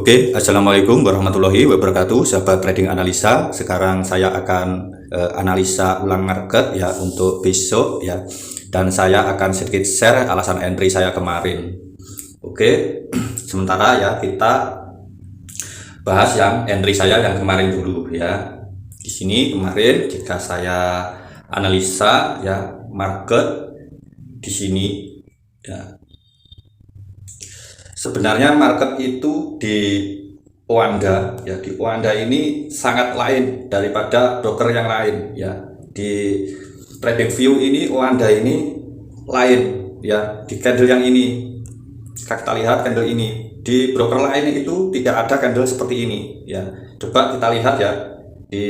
Oke, Assalamualaikum warahmatullahi wabarakatuh, sahabat trading analisa. Sekarang saya akan analisa ulang market ya untuk besok ya, dan saya akan sedikit share alasan entry saya kemarin. Oke, sementara ya kita bahas yang entry saya yang kemarin dulu ya. Di sini kemarin jika saya analisa ya market di sini ya. Sebenarnya market itu di Oanda ya, di Oanda ini sangat lain daripada broker yang lain ya. Di TradingView ini Oanda ini lain ya, di candle yang ini kita lihat candle ini, di broker lain itu tidak ada candle seperti ini ya. Coba kita lihat ya di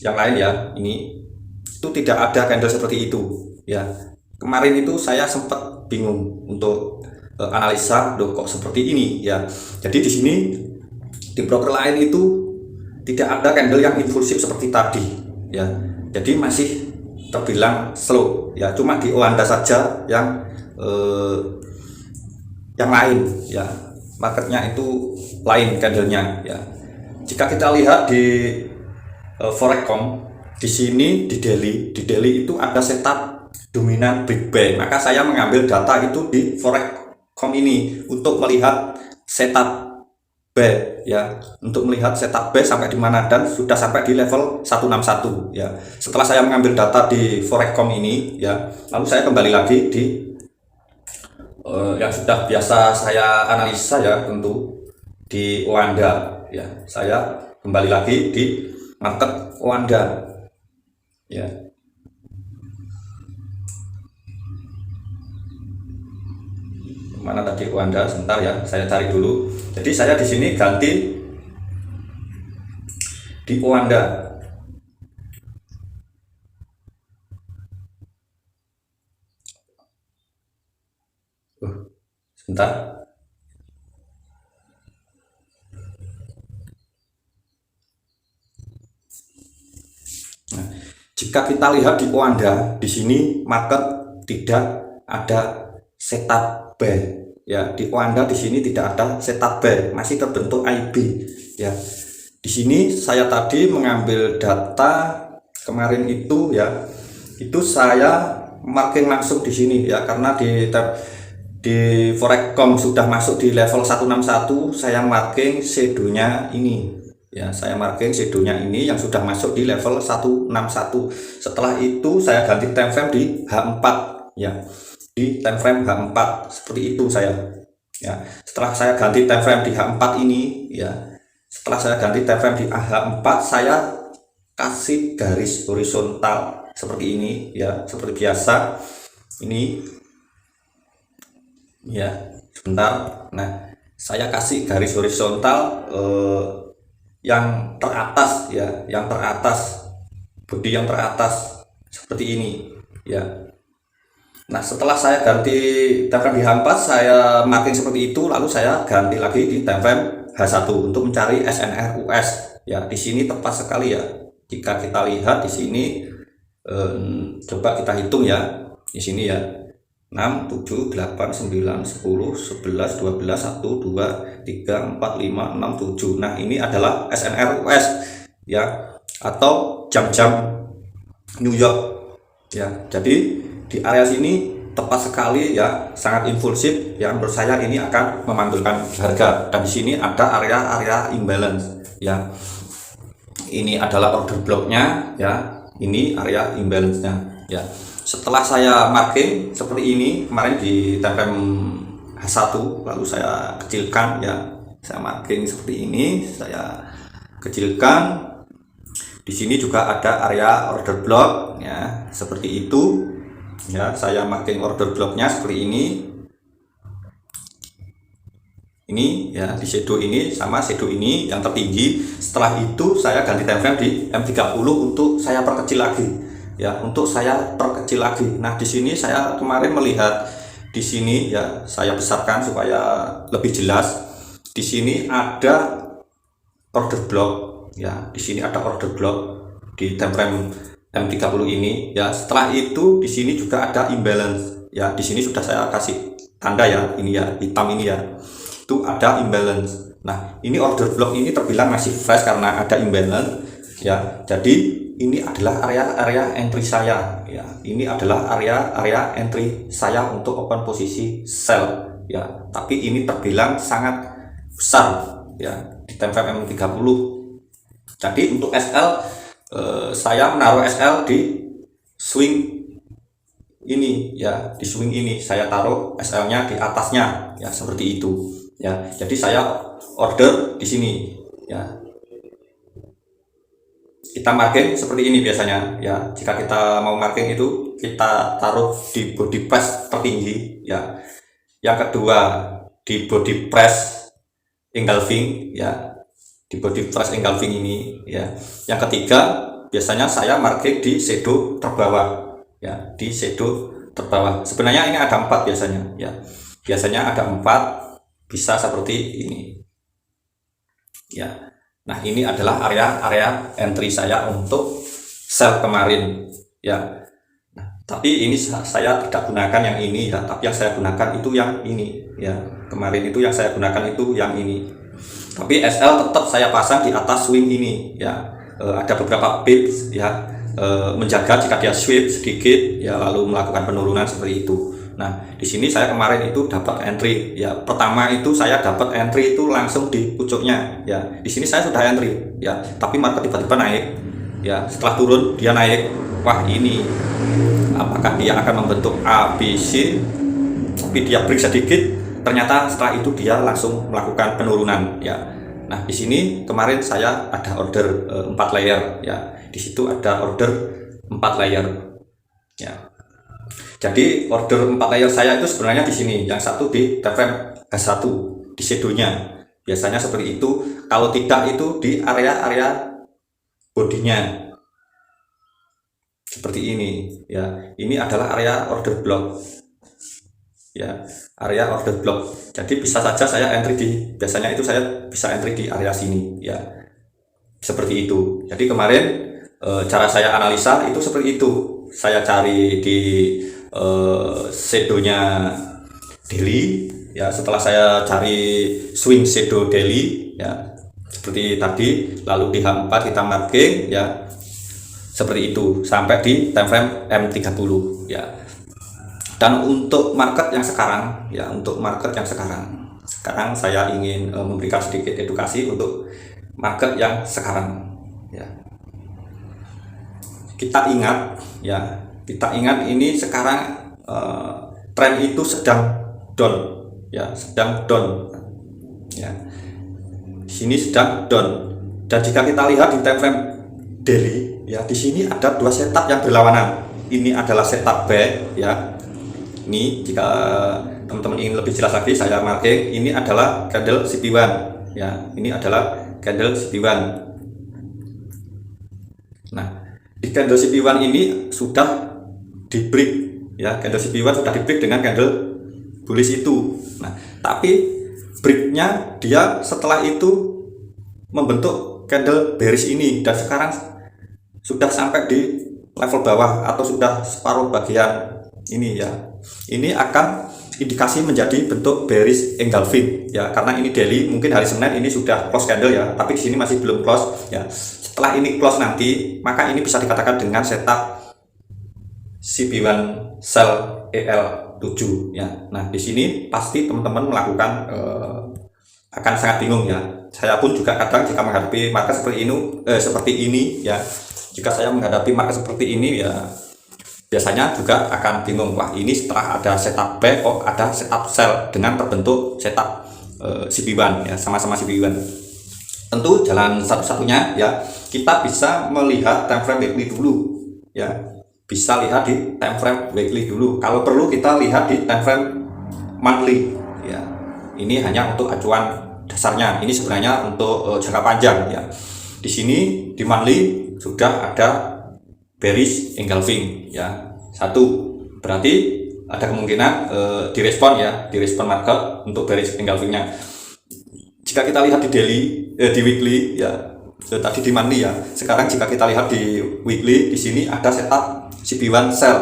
yang lain ya, ini itu tidak ada candle seperti itu ya. Kemarin itu saya sempat bingung untuk analisa, loh kok seperti ini ya. Jadi di sini di broker lain itu tidak ada candle yang impulsif seperti tadi ya. Jadi masih terbilang slow ya. Cuma di Oanda saja yang lain ya. Marketnya itu lain candlenya ya. Jika kita lihat di Forex.com di sini di daily itu ada setup dominan big buy, maka saya mengambil data itu di Forex.com ini untuk melihat setup buy ya, untuk melihat setup buy sampai di mana, dan sudah sampai di level 161 ya. Setelah saya mengambil data di Forex.com ini ya, lalu saya kembali lagi di yang sudah biasa saya analisa ya, tentu di Oanda ya. Saya kembali lagi di market Oanda ya. Mana tadi Oanda, sebentar ya, saya cari dulu. Jadi saya di sini ganti di Oanda. Sebentar. Nah, jika kita lihat di Oanda, di sini market tidak ada setup buy ya. Di Oanda di sini tidak ada setup buy, masih terbentuk IB ya. Di sini saya tadi mengambil data kemarin itu ya, itu saya marking langsung di sini ya, karena di Forex.com sudah masuk di level 161, saya marking shadownya ini ya, saya marking shadownya ini yang sudah masuk di level 161. Setelah itu saya ganti time frame di H4 ya, di time frame H4 seperti itu saya ya. Setelah saya ganti time frame di H4 ini ya, setelah saya ganti time frame di H4, saya kasih garis horizontal seperti ini ya, seperti biasa ini ya. Sebentar, nah saya kasih garis horizontal yang teratas ya, yang teratas, bodi yang teratas seperti ini ya. Nah setelah saya ganti time frame di H4, saya marking seperti itu, lalu saya ganti lagi di time frame H1 untuk mencari SNR US ya. Di sini tepat sekali ya, jika kita lihat di sini coba kita hitung ya, di sini ya 6, 7, 8, 9, 10, 11, 12, 1, 2, 3, 4, 5, 6, 7. Nah ini adalah SNR US ya, atau jam-jam New York ya. Jadi di area sini tepat sekali ya, sangat impulsif ya. Menurut saya ini akan memanggilkan harga, dan di sini ada area imbalance ya. Ini adalah order blocknya ya, ini area imbalance-nya ya. Setelah saya marking seperti ini kemarin di time frame H1, lalu saya kecilkan ya, saya marking seperti ini, saya kecilkan. Di sini juga ada area order block ya, seperti itu ya. Saya marking order blocknya seperti ini ya, di shadow ini sama shadow ini yang tertinggi. Setelah itu saya ganti time frame di M30 untuk saya perkecil lagi ya, untuk saya perkecil lagi. Nah di sini saya kemarin melihat di sini ya, saya besarkan supaya lebih jelas. Di sini ada order block ya, di sini ada order block di time frame M30 ini ya. Setelah itu di sini juga ada imbalance ya, di sini sudah saya kasih tanda ya, ini ya, hitam ini ya. itu ada imbalance. Nah, ini order block ini terbilang masih fresh karena ada imbalance ya. Jadi ini adalah area entry saya ya. Ini adalah area entry saya untuk open posisi sell ya. Tapi ini terbilang sangat besar ya di time frame M30. Jadi untuk SL saya menaruh SL di swing ini ya, di swing ini saya taruh SL-nya di atasnya ya, seperti itu ya. Jadi saya order di sini ya. Kita marking seperti ini biasanya ya. Jika kita mau marking itu kita taruh di body press tertinggi ya. Yang kedua di body press engulfing ya, di body press engulfing ini ya. Yang ketiga biasanya saya marking di shadow terbawah ya, di shadow terbawah. Sebenarnya ini ada 4 biasanya ya. Biasanya ada 4, bisa seperti ini ya. Nah, ini adalah area entry saya untuk sell kemarin ya. Nah, tapi ini saya tidak gunakan yang ini ya, tapi yang saya gunakan itu yang ini ya. Kemarin itu yang saya gunakan itu yang ini. Tapi SL tetap saya pasang di atas swing ini ya. Ada beberapa pips ya, menjaga jika dia sweep sedikit ya, lalu melakukan penurunan seperti itu. Nah, di sini saya kemarin itu dapat entry ya. Pertama itu saya dapat entry itu langsung di pucuknya ya. Di sini saya sudah entry ya, tapi market tiba-tiba naik ya. Setelah turun dia naik. Wah, ini apakah dia akan membentuk A, B, C? Tapi dia break sedikit, ternyata setelah itu dia langsung melakukan penurunan ya. Nah, di sini kemarin saya ada order 4 layer ya. Di situ ada order 4 layer ya. Jadi order 4 layer saya itu sebenarnya di sini, yang satu di time frame H1 di shadownya. Biasanya seperti itu. Kalau tidak itu di area bodinya. Seperti ini ya. Ini adalah area order block. Ya, area order block. Jadi bisa saja saya entry biasanya itu saya bisa entry di area sini ya. Seperti itu. Jadi kemarin cara saya analisa itu seperti itu. Saya cari di shadownya daily ya. Setelah saya cari swing shadow daily ya, seperti tadi, lalu di H4 kita marking ya, seperti itu sampai di time frame M30 ya. Dan untuk market yang sekarang ya, untuk market yang sekarang saya ingin memberikan sedikit edukasi untuk market yang sekarang ya. Kita ingat ya, kita ingat ini sekarang tren itu sedang down ya, sedang down ya. Di sini sedang down. Dan jika kita lihat di time frame daily ya, di sini ada 2 setup yang berlawanan. Ini adalah setup buy ya. Ini jika teman-teman ingin lebih jelas lagi saya marking, ini adalah candle CP1 ya. Ini adalah candle CP1. Nah, di candle CP1 ini sudah di break ya, candle CP1 sudah di break dengan candle bullish itu. Nah, tapi breaknya dia setelah itu membentuk candle bearish ini, dan sekarang sudah sampai di level bawah atau sudah separuh bagian ini ya. Ini akan indikasi menjadi bentuk bearish engulfing ya, karena ini daily, mungkin hari Senin ini sudah close candle ya, tapi di sini masih belum close ya. Setelah ini close nanti, maka ini bisa dikatakan dengan setup CP1 sell EL7 ya. Nah, di sini pasti teman-teman melakukan akan sangat bingung ya. Saya pun juga kadang jika menghadapi market seperti ini ya, jika saya menghadapi market seperti ini ya, biasanya juga akan bingung. Wah, ini setelah ada setup buy kok ada setup sell dengan terbentuk setup CP1 ya, sama-sama CP1. Tentu jalan satu-satunya ya, kita bisa melihat time frame weekly dulu ya. Bisa lihat di time frame weekly dulu. Kalau perlu kita lihat di time frame monthly ya. Ini hanya untuk acuan dasarnya. Ini sebenarnya untuk jangka panjang ya. Di sini di monthly sudah ada bearish engulfing ya. Satu, berarti ada kemungkinan direspon ya, direspon market untuk bearish engulfingnya. Jika kita lihat di daily, di weekly ya, tadi di monthly ya. Sekarang jika kita lihat di weekly, di sini ada setup CP1 sell.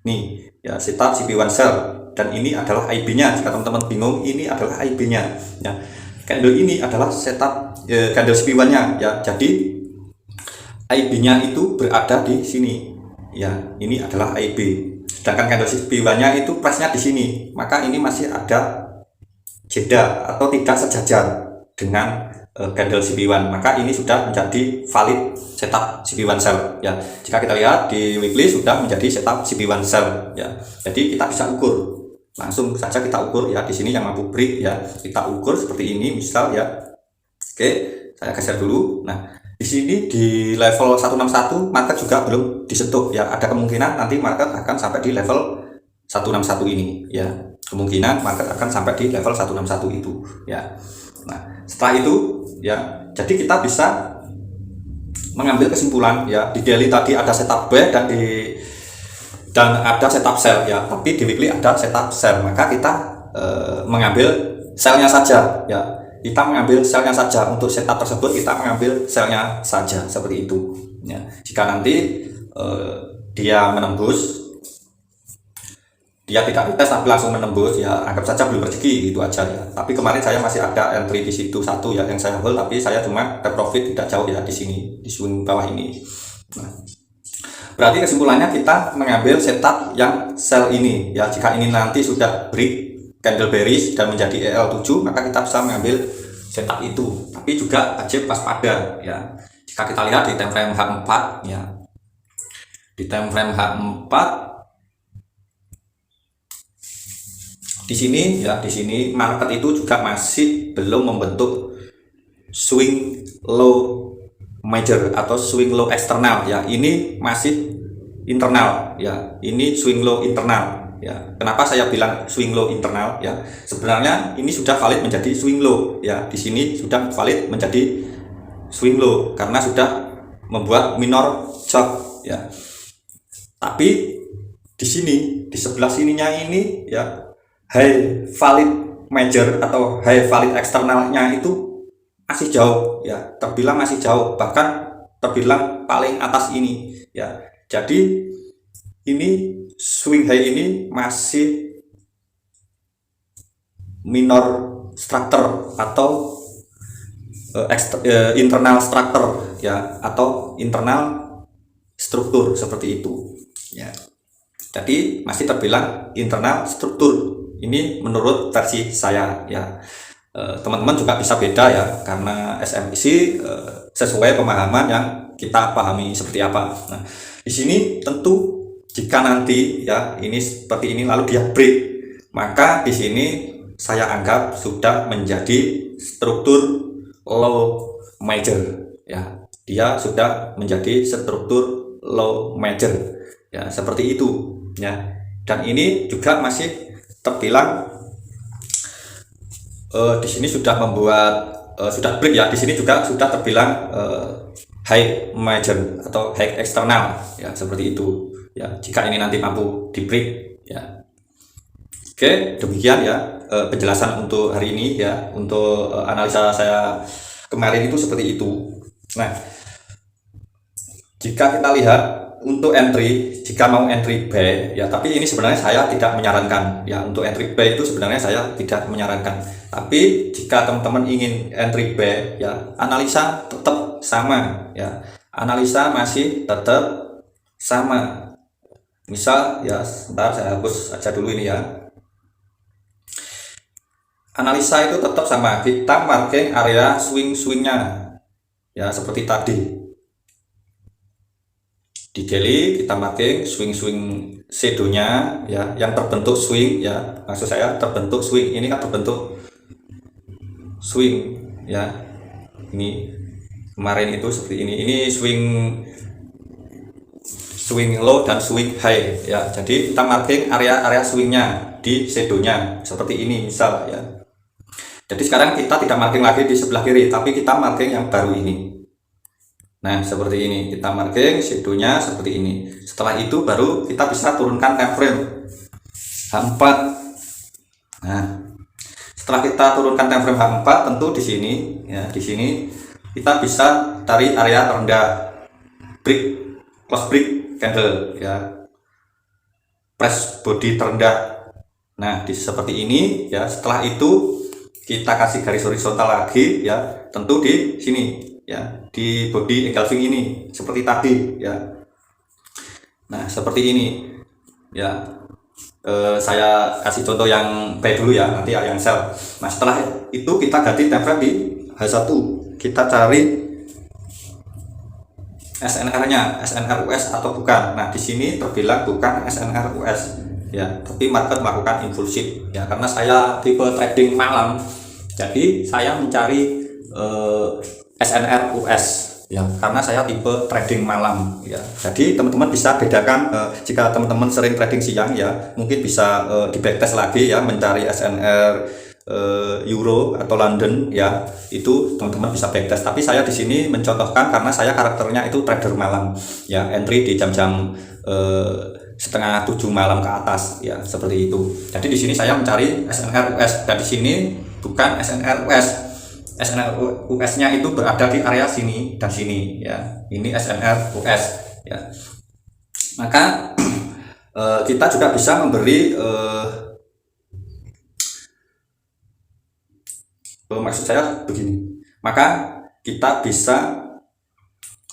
Nih ya, setup CP1 sell dan ini adalah IB-nya. Jika teman-teman bingung, ini adalah IB-nya ya. Candle ini adalah setup candle SP1-nya ya. Jadi IB-nya itu berada di sini ya. Ini adalah IB. Sedangkan candle SP1-nya itu price-nya di sini. Maka ini masih ada jeda atau tidak sejajar dengan candle CP1, maka ini sudah menjadi valid setup CP1 sell ya. Jika kita lihat di weekly sudah menjadi setup CP1 sell ya. Jadi kita bisa ukur, langsung saja kita ukur ya. Di sini yang mampu break ya, kita ukur seperti ini misal ya. Oke, saya geser dulu. Nah, di sini di level 161 market juga belum disentuh ya. Ada kemungkinan nanti market akan sampai di level 161 ini ya. Kemungkinan market akan sampai di level 161 itu ya. Nah, setelah itu ya, jadi kita bisa mengambil kesimpulan ya. Di daily tadi ada setup buy dan ada setup sell ya, tapi di weekly ada setup sell, maka kita mengambil sell-nya saja ya. Kita mengambil sell-nya saja untuk setup tersebut, kita mengambil sell-nya saja seperti itu ya. Jika nanti dia menembus, dia tidak dites tapi langsung menembus ya, anggap saja belum rezeki gitu aja ya. Tapi kemarin saya masih ada entry di situ satu ya yang saya hold, tapi saya cuma take profit tidak jauh ya di sini, di swing bawah ini. Nah, berarti kesimpulannya kita mengambil setup yang sell ini ya. Jika ini nanti sudah break candle bearish dan menjadi EL7, maka kita bisa mengambil setup itu. Tapi juga wajib waspada ya. Jika kita lihat di time frame H4 ya, di time frame H4 di sini ya, di sini market itu juga masih belum membentuk swing low major atau swing low eksternal ya. Ini masih internal ya. Ini swing low internal ya. Kenapa saya bilang swing low internal ya? Sebenarnya ini sudah valid menjadi swing low ya. Di sini sudah valid menjadi swing low karena sudah membuat minor chop ya. Tapi di sini, di sebelah sininya ini ya, high valid major atau high valid eksternalnya itu masih jauh ya, terbilang masih jauh, bahkan terbilang paling atas ini ya. Jadi ini swing high ini masih minor structure atau internal structure ya, atau internal struktur seperti itu ya. Jadi masih terbilang internal struktur. Ini menurut versi saya ya. Teman-teman juga bisa beda ya, karena SMC sesuai pemahaman yang kita pahami seperti apa. Nah, di sini tentu jika nanti ya ini seperti ini lalu dia break, maka di sini saya anggap sudah menjadi struktur low major ya. Dia sudah menjadi struktur low major ya, seperti itu ya. Dan ini juga masih terbilang di sini sudah membuat sudah break ya. Di sini juga sudah terbilang high major atau high eksternal ya, seperti itu ya. Jika ini nanti mampu di break ya. Oke, demikian ya penjelasan untuk hari ini ya. Untuk analisa saya kemarin itu seperti itu. Nah, jika kita lihat untuk entry, jika mau entry buy ya, tapi ini sebenarnya saya tidak menyarankan ya. Untuk entry buy itu sebenarnya saya tidak menyarankan, tapi jika teman-teman ingin entry buy ya, analisa tetap sama ya. Analisa masih tetap sama. Misal ya, sebentar saya hapus aja dulu ini ya. Analisa itu tetap sama, kita marking area swing-swingnya ya, seperti tadi. Di daily kita marking swing-swing shadow-nya ya, yang terbentuk swing ya. Maksud saya terbentuk swing, ini kan terbentuk swing ya. Ini kemarin itu seperti ini. Ini swing low dan swing high ya. Jadi kita marking area swingnya di shadow-nya seperti ini misal ya. Jadi sekarang kita tidak marking lagi di sebelah kiri, tapi kita marking yang baru ini. Nah, seperti ini, kita marking shadow-nya seperti ini. Setelah itu baru kita bisa turunkan time frame H4. Nah, setelah kita turunkan time frame H4, tentu di sini ya, di sini kita bisa cari area terendah, break, close break candle ya, press body terendah Nah, seperti ini ya. Setelah itu kita kasih garis horizontal lagi ya, tentu di sini ya, di body engulfing ini seperti tadi ya. Nah, seperti ini ya. Saya kasih contoh yang B dulu ya, nanti yang sel. Nah, setelah itu kita ganti template di H1. Kita cari SNR-nya, SNR-US atau bukan. Nah, di sini terbilang bukan SNR-US ya, tapi market melakukan impulsif ya, karena saya tipe trading malam. Jadi saya mencari SNR-US ya, karena saya tipe trading malam ya. Jadi teman-teman bisa bedakan, jika teman-teman sering trading siang ya, mungkin bisa di backtest lagi ya, mencari SNR Euro atau London ya, itu teman-teman bisa backtest. Tapi saya di sini mencontohkan karena saya karakternya itu trader malam ya, entry di jam-jam setengah 7 malam ke atas ya, seperti itu. Jadi di sini saya mencari SNR US, dan di sini bukan SNR US. SNR US-nya itu berada di area sini dan sini ya. Ini SNR US ya. Maka kita juga bisa memberi maksud saya begini. Maka kita bisa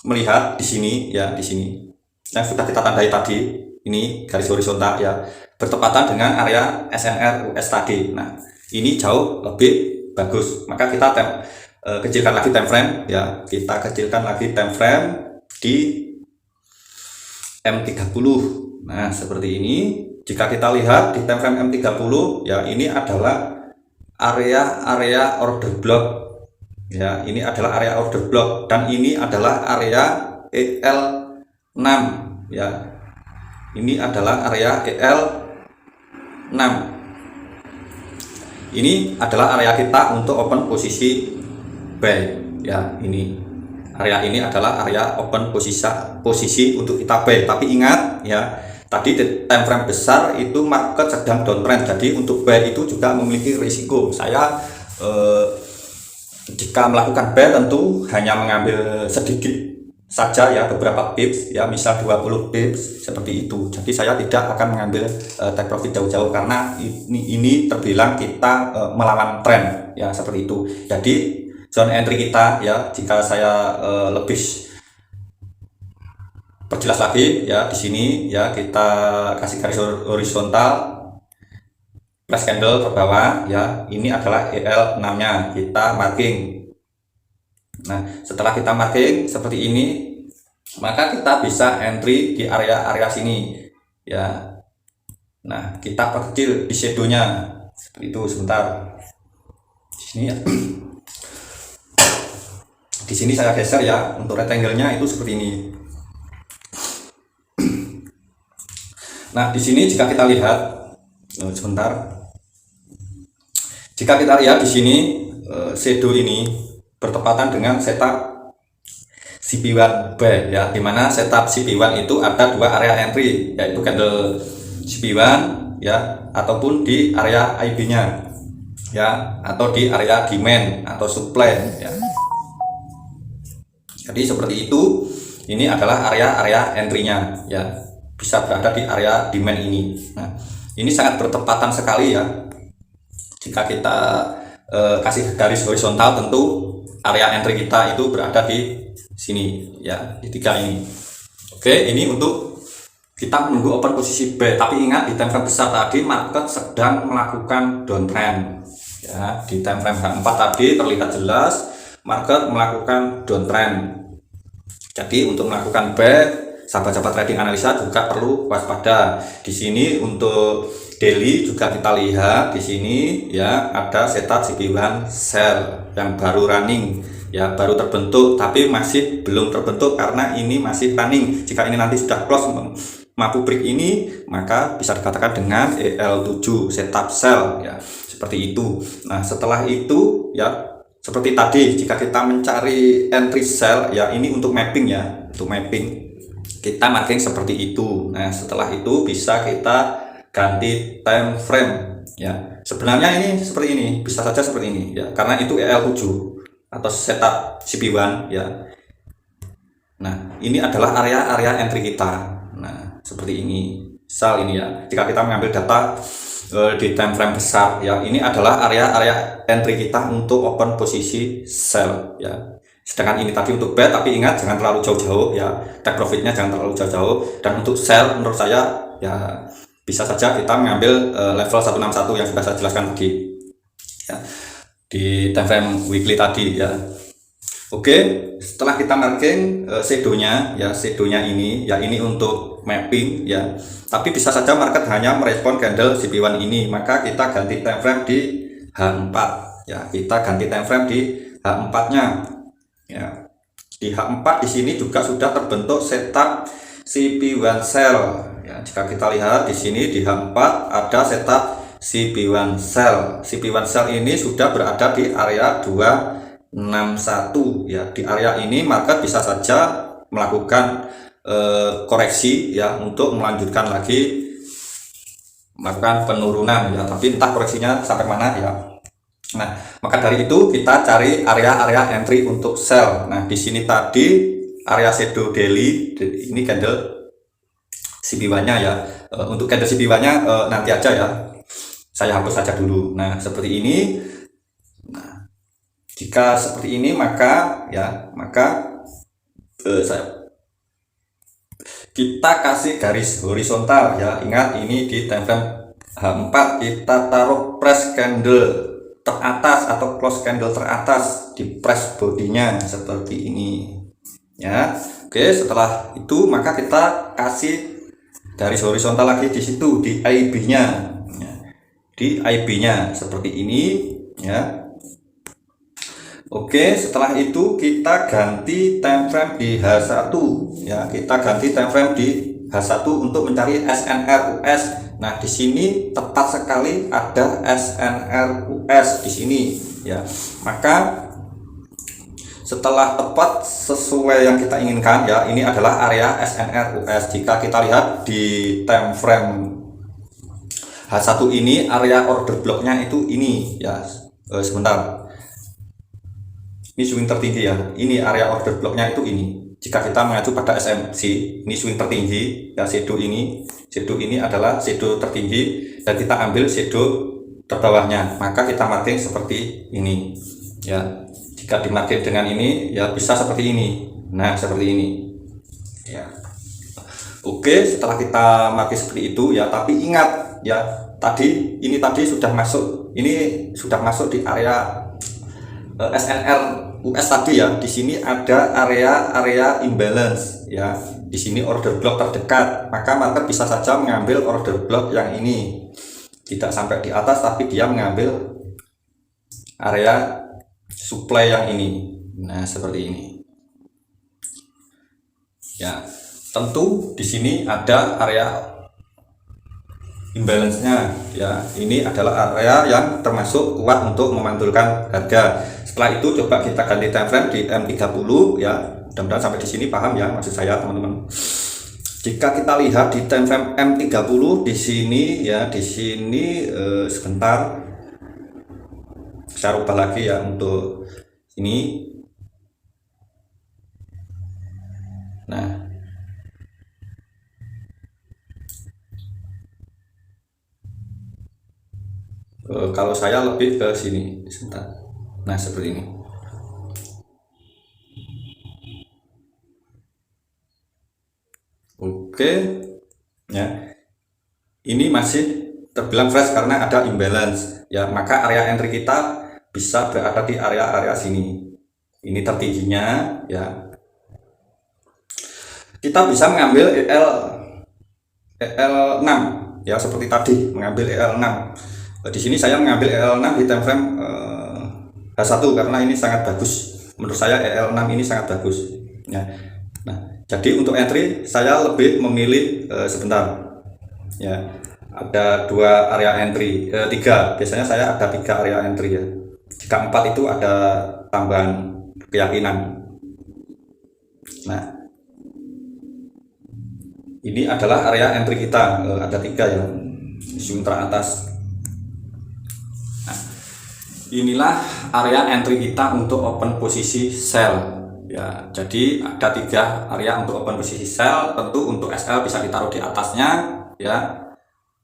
melihat di sini ya, di sini yang sudah kita tandai tadi, ini garis horizontal ya, bertepatan dengan area SNR US tadi. Nah, ini jauh lebih bagus. Maka kita kecilkan lagi time frame ya, kita kecilkan lagi time frame di M30. Nah, seperti ini. Jika kita lihat di time frame M30 ya, ini adalah area order block ya, ini adalah area order block, dan ini adalah area EL6 ya, ini adalah area EL6. Ini adalah area kita untuk open posisi buy ya. Ini area ini adalah area open posisi untuk kita buy. Tapi ingat ya, tadi di time frame besar itu market sedang downtrend. Jadi untuk buy itu juga memiliki risiko. Saya jika melakukan buy tentu hanya mengambil sedikit saja ya, beberapa pips ya, misal 20 pips seperti itu. Jadi saya tidak akan mengambil take profit jauh-jauh, karena ini terbilang kita melawan tren ya, seperti itu. Jadi zone entry kita ya, jika saya lebih perjelas lagi ya, di sini ya, kita kasih garis horizontal plus candle ke bawah ya, ini adalah EL6-nya, kita marking. Nah, setelah kita marking seperti ini, maka kita bisa entry di area sini ya. Nah, kita perkecil di shadow-nya seperti itu. Sebentar, di sini ya. Di sini saya geser ya, untuk rectangle-nya itu seperti ini. Nah, di sini jika kita lihat, sebentar, jika kita lihat di sini shadow ini bertepatan dengan setup CP1 buy ya, dimana setup CP1 itu ada dua area entry, yaitu candle CP1 ya, ataupun di area IB-nya ya, atau di area demand atau supply ya. Jadi seperti itu. Ini adalah area entry-nya ya, bisa berada di area demand ini. Nah, ini sangat bertepatan sekali ya. Jika kita kasih garis horizontal, tentu area entry kita itu berada di sini ya, di tiga ini. Oke, ini untuk kita menunggu open posisi buy. Tapi ingat, di time frame besar tadi market sedang melakukan downtrend ya. Di time frame H4 tadi terlihat jelas market melakukan downtrend. Jadi untuk melakukan buy, sahabat-sahabat trading analisa juga perlu waspada. Di sini untuk daily juga kita lihat, di sini ya ada setup CP1 sell yang baru running ya, baru terbentuk, tapi masih belum terbentuk karena ini masih running. Jika ini nanti sudah close mampu break ini, maka bisa dikatakan dengan EL7 setup sell ya, seperti itu. Nah, setelah itu ya, seperti tadi, jika kita mencari entry sell ya, ini untuk mapping ya, untuk mapping kita marking seperti itu. Nah, setelah itu bisa kita ganti time frame ya. Sebenarnya ini seperti ini, bisa saja seperti ini ya, karena itu EL7 atau setup CP1 ya. Nah, ini adalah area entry kita. Nah, seperti ini. Misal ini ya, jika kita mengambil data di time frame besar ya. Ini adalah area entry kita untuk open posisi sell ya. Sedangkan ini tadi untuk buy, tapi ingat jangan terlalu jauh-jauh ya, take profitnya jangan terlalu jauh-jauh. Dan untuk sell menurut saya ya bisa saja kita mengambil level 161 yang sudah saya jelaskan tadi ya, di time frame weekly tadi ya. Oke, setelah kita marking shadownya ya, shadownya ini ya, ini untuk mapping ya, tapi bisa saja market hanya merespon candle CP1 ini, maka kita ganti time frame di H4 ya, kita ganti time frame di H4 nya ya. Di H4 di sini juga sudah terbentuk setup CP1 sell ya. Jika kita lihat di sini di H4 ada setup CP1 sell. CP1 sell ini sudah berada di area 261 ya. Di area ini market bisa saja melakukan koreksi ya, untuk melanjutkan lagi melakukan penurunan ya, tapi entah koreksinya sampai mana ya. Nah, maka dari itu kita cari area-area entry untuk sell. Nah, di sini tadi area shadow daily, ini candle CP1-nya ya. Untuk candle CP1-nya nanti aja ya. Saya hapus saja dulu. Nah, seperti ini. Nah, jika seperti ini maka ya, kita kasih garis horizontal ya. Ingat ini di time frame H4 kita taruh press candle teratas atau close candle teratas di press bodinya seperti ini ya. Oke, setelah itu maka kita kasih garis horizontal lagi di situ di IB-nya ya. Di IB-nya seperti ini ya. Oke, setelah itu kita ganti time frame di H1 ya. Kita ganti time frame di H1 untuk mencari SNR US. Nah, di sini tepat sekali ada SNR US di sini ya. Maka setelah tepat sesuai yang kita inginkan ya, ini adalah area SNR US. Jika kita lihat di time frame H1 ini area order blocknya itu ini ya. Sebentar. Ini swing tertinggi ya. Ini area order blocknya itu ini. Jika kita mengacu pada SMC, ini swing tertinggi ya, shadow ini adalah shadow tertinggi dan kita ambil shadow terbawahnya, maka kita marking seperti ini ya. Jika dimarking dengan ini ya bisa seperti ini. Nah, seperti ini ya. Oke, setelah kita marking seperti itu ya, tapi ingat ya, tadi sudah masuk, ini sudah masuk di area SNR US tadi ya. Di sini ada area imbalance ya. Di sini order block terdekat, maka market bisa saja mengambil order block yang ini, tidak sampai di atas tapi dia mengambil area supply yang ini. Nah, seperti ini ya. Tentu di sini ada area imbalance-nya ya. Ini adalah area yang termasuk kuat untuk memantulkan harga. Setelah itu coba kita ganti time frame di M30 ya. Mudah-mudahan sampai di sini paham ya maksud saya, teman-teman. Jika kita lihat di time frame M30 di sini ya, di sini sebentar saya rubah lagi ya untuk ini. Nah, kalau saya lebih ke sini sebentar. Nah, seperti ini. Oke ya, ini masih terbilang fresh karena ada imbalance ya, maka area entry kita bisa berada di area sini. Ini tertingginya ya. Kita bisa mengambil EL6 ya, seperti tadi mengambil EL6. Di sini saya mengambil EL6 di time frame H1 karena ini sangat bagus. Menurut saya EL6 ini sangat bagus ya. Nah, jadi untuk entry saya lebih memilih sebentar ya, ada 2 area entry, 3, biasanya saya ada 3 area entry ya. Jika 4 itu ada tambahan keyakinan. Nah, ini adalah area entry kita, ada 3 ya, zoom teratas. Nah, inilah area entry kita untuk open posisi sell ya. Jadi ada 3 area untuk open posisi sell. Tentu untuk SL bisa ditaruh di atasnya ya.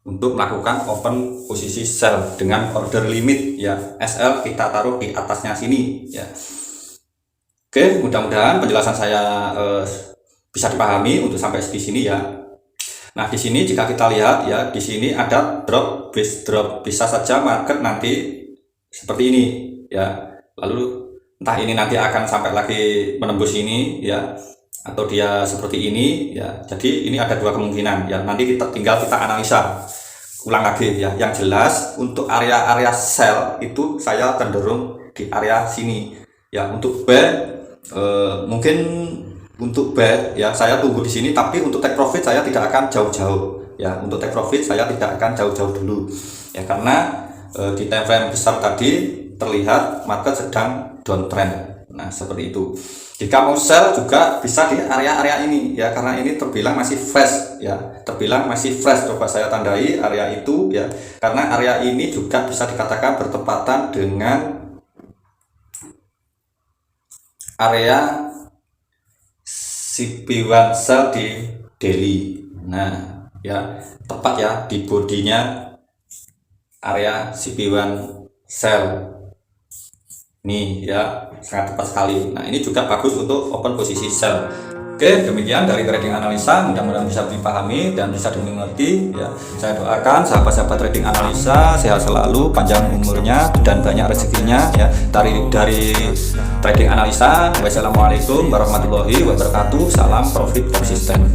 untuk melakukan open posisi sell dengan order limit ya, SL kita taruh di atasnya sini ya. Oke, mudah-mudahan penjelasan saya bisa dipahami untuk sampai di sini ya. Nah, di sini jika kita lihat ya, di sini ada drop, base drop, bisa saja market nanti seperti ini ya. Lalu entah ini nanti akan sampai lagi menembus ini ya, atau dia seperti ini ya. Jadi ini ada dua kemungkinan ya. Nanti tinggal kita analisa ulang lagi ya. Yang jelas untuk area-area sell itu saya cenderung di area sini ya. Untuk buy mungkin untuk buy ya saya tunggu di sini, tapi untuk take profit saya tidak akan jauh-jauh ya. Untuk take profit saya tidak akan jauh-jauh dulu ya, karena di time frame besar tadi terlihat market sedang downtrend. Nah, seperti itu. Jika mau sell juga bisa di area-area ini ya, karena ini terbilang masih fresh ya, terbilang masih fresh. Coba saya tandai area itu ya, karena area ini juga bisa dikatakan bertepatan dengan area CP1 sell di daily. Nah ya, tepat ya di bodinya area CP1 sell nih ya, sangat tepat sekali. Nah, ini juga bagus untuk open posisi sell. Oke, demikian dari trading analisa, mudah-mudahan bisa dipahami dan bisa dimengerti ya. Saya doakan sahabat-sahabat trading analisa sehat selalu, panjang umurnya dan banyak rezekinya ya. Dari trading analisa, wassalamualaikum warahmatullahi wabarakatuh. Salam profit konsisten.